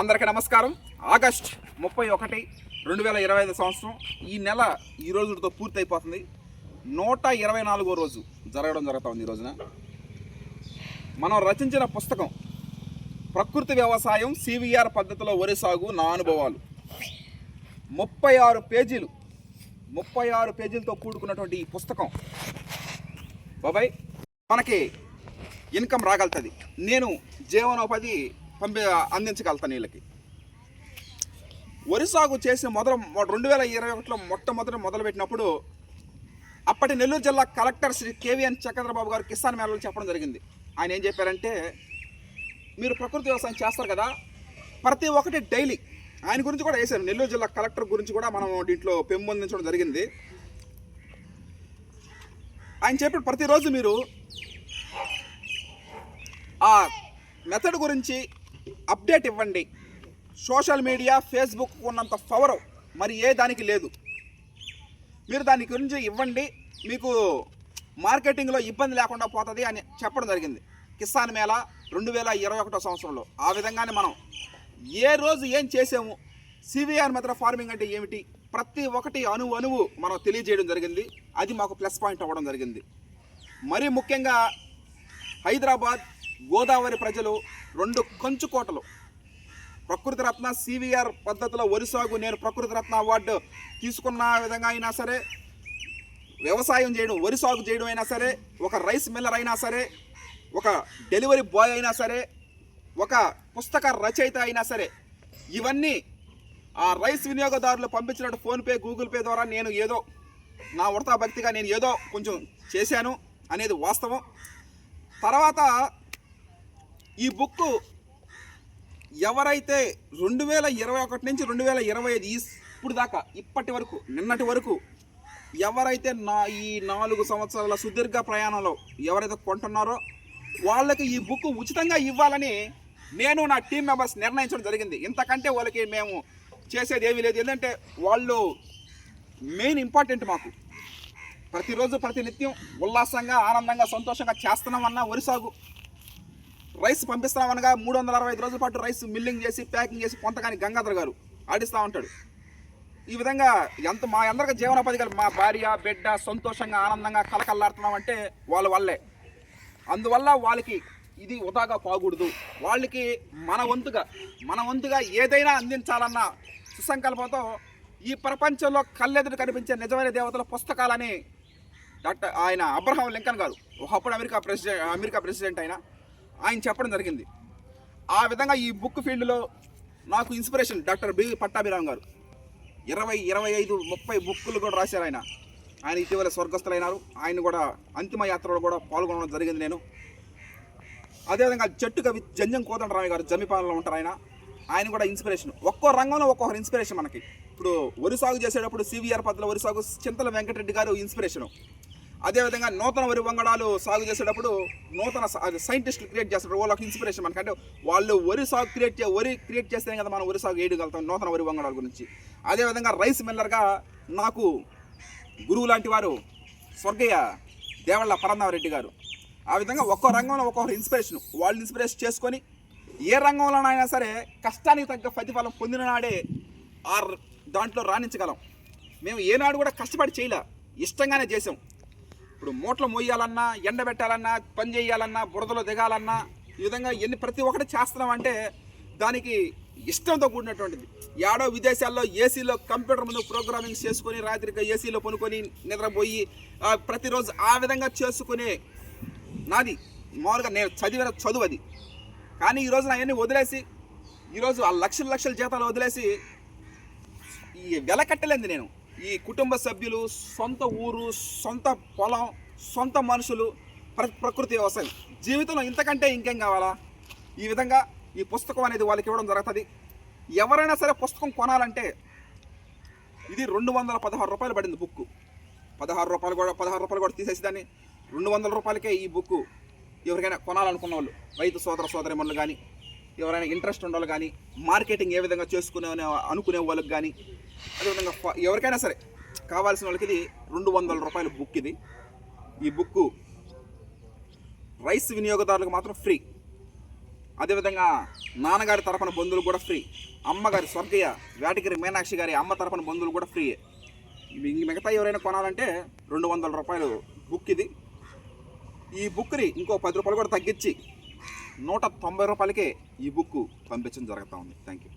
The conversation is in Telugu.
అందరికీ నమస్కారం. ఆగస్ట్ 31, 2025 సంవత్సరం. ఈ నెల ఈ రోజుతో పూర్తయిపోతుంది. 124వ రోజు జరుగుతుంది. ఈ రోజున మనం రచించిన పుస్తకం ప్రకృతి వ్యవసాయం, CVR పద్ధతిలో వరి సాగు, నా అనుభవాలు. 36 పేజీలతో కూడుకున్నటువంటి ఈ పుస్తకం బాబాయ్ మనకి ఇన్కమ్ రాగలుగుతుంది. నేను జీవనోపాధి అందించగలుగుతాను వీళ్ళకి. వరి సాగు చేసిన 2021లో మొట్టమొదటి మొదలుపెట్టినప్పుడు అప్పటి నెల్లూరు జిల్లా కలెక్టర్ శ్రీ KVN చక్రధరబాబు గారు కిసాన్ మేళలో చెప్పడం జరిగింది. ఆయన ఏం చెప్పారంటే, మీరు ప్రకృతి వ్యవసాయం చేస్తారు కదా, ప్రతి ఒక్కటి డైలీ, ఆయన గురించి కూడా వేశారు, నెల్లూరు జిల్లా కలెక్టర్ గురించి కూడా మనం దీంట్లో పెంపొందించడం జరిగింది. ఆయన చెప్పిన ప్రతిరోజు మీరు ఆ మెథడ్ గురించి అప్డేట్ ఇవ్వండి. సోషల్ మీడియా, ఫేస్బుక్ ఉన్నంత పవర్ మరి ఏ దానికి లేదు. మీరు దాని గురించి ఇవ్వండి, మీకు మార్కెటింగ్లో ఇబ్బంది లేకుండా పోతుంది అని చెప్పడం జరిగింది కిసాన్ మేళా 2021 సంవత్సరంలో. ఆ విధంగానే మనం ఏ రోజు ఏం చేసాము, CVR మెథడ్ ఫార్మింగ్ అంటే ఏమిటి, ప్రతి ఒక్కటి అణువు మనం తెలియజేయడం జరిగింది. అది మాకు ప్లస్ పాయింట్ అవ్వడం జరిగింది. మరీ ముఖ్యంగా హైదరాబాద్, గోదావరి ప్రజలు 2 కంచుకోటలు ప్రకృతి రత్న CVR పద్ధతిలో వరి సాగు, నేను ప్రకృతి రత్న అవార్డు తీసుకున్న విధంగా అయినా సరే, వ్యవసాయం చేయడం, వరి సాగు చేయడం అయినా సరే, ఒక రైస్ మిల్లర్ అయినా సరే, ఒక డెలివరీ బాయ్ అయినా సరే, ఒక పుస్తక రచయిత అయినా సరే, ఇవన్నీ ఆ రైస్ వినియోగదారులు పంపించినట్టు ఫోన్పే, గూగుల్ పే ద్వారా నేను ఏదో నా ఉడతా భక్తిగా నేను ఏదో కొంచెం చేశాను అనేది వాస్తవం. తర్వాత ఈ బుక్ ఎవరైతే 2021 నుంచి 2025 ఇప్పుడు దాకా ఇప్పటి వరకు నిన్నటి వరకు ఎవరైతే ఈ 4 సంవత్సరాల సుదీర్ఘ ప్రయాణంలో ఎవరైతే కొంటున్నారో వాళ్ళకి ఈ బుక్ ఉచితంగా ఇవ్వాలని నేను నా టీం మెంబర్స్ నిర్ణయించడం జరిగింది. ఇంతకంటే వాళ్ళకి మేము చేసేది ఏమీ లేదు. ఎందుకంటే వాళ్ళు మెయిన్ ఇంపార్టెంట్ మాకు. ప్రతిరోజు ప్రతినిత్యం ఉల్లాసంగా, ఆనందంగా, సంతోషంగా చేస్తున్నామన్నా వరి సాగు, రైస్ పంపిస్తామనగా 365 రోజుల పాటు రైస్ మిల్లింగ్ చేసి, ప్యాకింగ్ చేసి కొంతగాని గంగాధర్ గారు ఆడిస్తూ ఉంటాడు. ఈ విధంగా మా అందరికీ జీవనోపాధి కలిగి మా భార్య, బిడ్డ సంతోషంగా, ఆనందంగా కలకల్లాడుతున్నామంటే వాళ్ళ వల్లే. అందువల్ల వాళ్ళకి ఇది వృధాగా పోకూడదు. వాళ్ళకి మన వంతుగా ఏదైనా అందించాలన్న సుసంకల్పంతో ఈ ప్రపంచంలో కళ్ళెదురు కనిపించే నిజమైన దేవతల పుస్తకాలని ఆయన అబ్రహాం లింకన్ గారు, ఒకప్పుడు అమెరికా ప్రెసిడెంట్ ఆయన చెప్పడం జరిగింది. ఆ విధంగా ఈ బుక్ ఫీల్డ్లో నాకు ఇన్స్పిరేషన్ డాక్టర్ B. పట్టాభిరామ్ గారు 20, 25, 30 బుక్కులు కూడా రాశారు. ఆయన ఇటీవల స్వర్గస్థులైనారు. ఆయన కూడా అంతిమ యాత్రలో కూడా పాల్గొనడం జరిగింది నేను. అదేవిధంగా చెట్టు కవి జంజం కోదండరామయ్య గారు జమిపాలలో ఉంటారు. ఆయన కూడా ఇన్స్పిరేషన్. ఒక్కో రంగంలో ఒక్కొక్కరు ఇన్స్పిరేషన్ మనకి. ఇప్పుడు వరి సాగు చేసేటప్పుడు CVR పద్ధతిలో వరి సాగు చింతల వెంకటరెడ్డి గారు ఇన్స్పిరేషను. అదేవిధంగా నూతన వరి వంగడాలు సాగు చేసేటప్పుడు నూతన సైంటిస్టులు క్రియేట్ చేస్తారు, వాళ్ళకి ఇన్స్పిరేషన్ మనకి. అంటే వాళ్ళు వరి సాగు క్రియేట్ చేస్తేనే కదా మనం వరి సాగు వేయగలుగుతాం, నూతన వరి వంగడాల గురించి. అదేవిధంగా రైస్ మిల్లర్గా నాకు గురువు లాంటి వారు స్వర్గయ్య దేవళ్ళ పరంధామరెడ్డి గారు. ఆ విధంగా ఒక్కో రంగంలో ఒక్కొక్కరు ఇన్స్పిరేషన్. వాళ్ళు ఇన్స్పిరేషన్ చేసుకొని ఏ రంగంలోనైనా సరే కష్టానికి తగ్గ ప్రతిఫలం పొందిన నాడే దాంట్లో రాణించగలం. మేము ఏనాడు కూడా కష్టపడి చేయలే, ఇష్టంగానే చేసాం. ఇప్పుడు మూటలు మోయాలన్నా, ఎండబెట్టాలన్నా, పని చేయాలన్నా, బురదలో దిగాలన్నా, ఈ విధంగా ప్రతి ఒక్కటి చేస్తున్నామంటే దానికి ఇష్టంతో కూడినటువంటిది. ఏడో విదేశాల్లో ఏసీలో కంప్యూటర్ ముందు ప్రోగ్రామింగ్ చేసుకొని, రాత్రికి ఏసీలో పనుకొని నిద్రపోయి ప్రతిరోజు ఆ విధంగా చేసుకునే నాది మామూలుగా నేను చదివిన చదువు అది. కానీ ఈరోజు అవన్నీ వదిలేసి, ఈరోజు ఆ లక్షల జీతాలు వదిలేసి ఈ వెలకట్టలేదు నేను. ఈ కుటుంబ సభ్యులు, సొంత ఊరు, సొంత పొలం, సొంత మనుషులు, ప్రకృతి వ్యవసాయం, జీవితంలో ఇంతకంటే ఇంకేం కావాలా? ఈ విధంగా ఈ పుస్తకం అనేది వాళ్ళకి ఇవ్వడం జరుగుతుంది. ఎవరైనా సరే పుస్తకం కొనాలంటే ఇది 216 రూపాయలు పడింది బుక్. 16 రూపాయలు కూడా తీసేసి దాన్ని 200 రూపాయలకే ఈ బుక్ ఎవరికైనా కొనాలనుకున్న వాళ్ళు, రైతు సోదరిమణులు కానీ, ఎవరైనా ఇంట్రెస్ట్ ఉన్న వాళ్ళు కానీ, మార్కెటింగ్ ఏ విధంగా అనుకునే వాళ్ళకి కానీ, అదేవిధంగా ఎవరికైనా సరే కావాల్సిన వాళ్ళకి ఇది 200 రూపాయల బుక్. ఈ బుక్ రైస్ వినియోగదారులకు మాత్రం ఫ్రీ. అదేవిధంగా నాన్నగారి తరపున బంధువులు కూడా ఫ్రీ. అమ్మగారి స్వర్గీయ వేటగిరి మీనాక్షి గారి అమ్మ తరపున బంధువులు కూడా ఫ్రీ. మిగతా ఎవరైనా కొనాలంటే 200 రూపాయలు బుక్ ఇది. ఈ బుక్ని ఇంకో 10 రూపాయలు కూడా తగ్గించి 190 రూపాయలకే ఈ బుక్ పంపించడం జరుగుతూ ఉంది. Thank you.